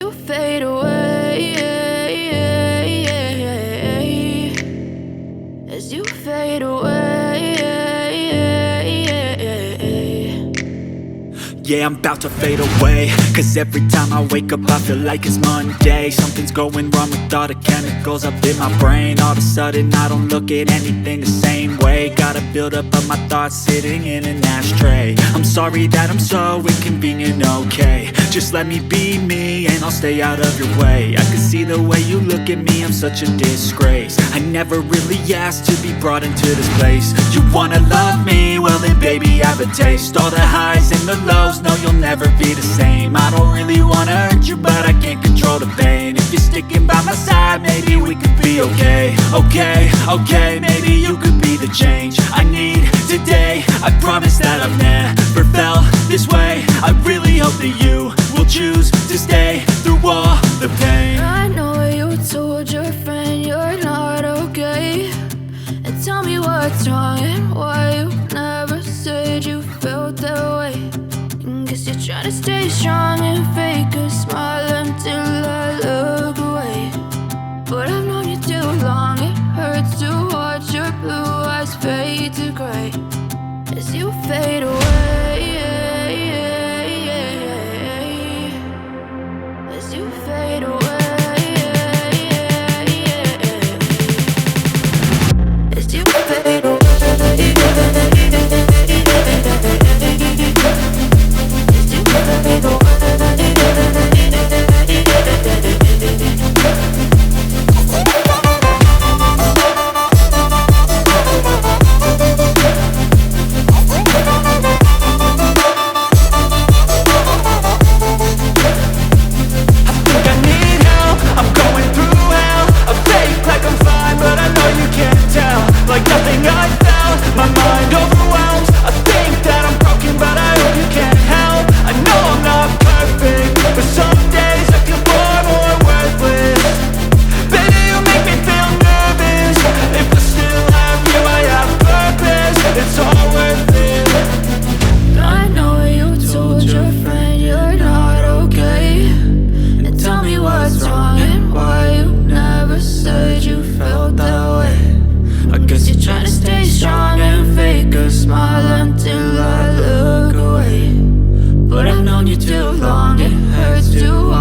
You fade away as you fade away. Yeah, I'm about to fade away, cause every time I wake up I feel like it's Monday. Something's going wrong with all the chemicals up in my brain. All of a sudden I don't look at anything the same way. Gotta build up of my thoughts sitting in an ashtray. I'm sorry that I'm so inconvenient, okay. Just let me be me and I'll stay out of your way. I can see the way you look at me, I'm such a disgrace. I never really asked to be brought into this place. You wanna love me? Well then baby I have a taste. All the highs and the lows, no you'll never be the same. I don't really wanna hurt you but I can't control the pain. If you're sticking by my side maybe we could be okay. Okay, maybe you could be the change I need today. I promise that I've never felt this way. I really hope that you will choose to stay through all the pain. I know you told your friend you're not okay, and tell me what's wrong and why you never said you felt that way. Guess you're trying to stay strong and fake a smile until I look away. But I've known you too long, it hurts to watch your blue eyes fade to gray as you fade away. As you fade away. As you fade away. Like nothing I felt, my mind overwhelmed. I think that I'm broken, but I hope you can't help. I know I'm not perfect, but some days I feel far more worthless. Baby, you make me feel nervous. If I still have you, I have purpose. It's all worth it. I know you told your friend you're not okay, and tell me what's wrong and why you never said you felt that way. I guess you're trying to stay strong and fake a smile until I look away. But I've known you too long, it hurts to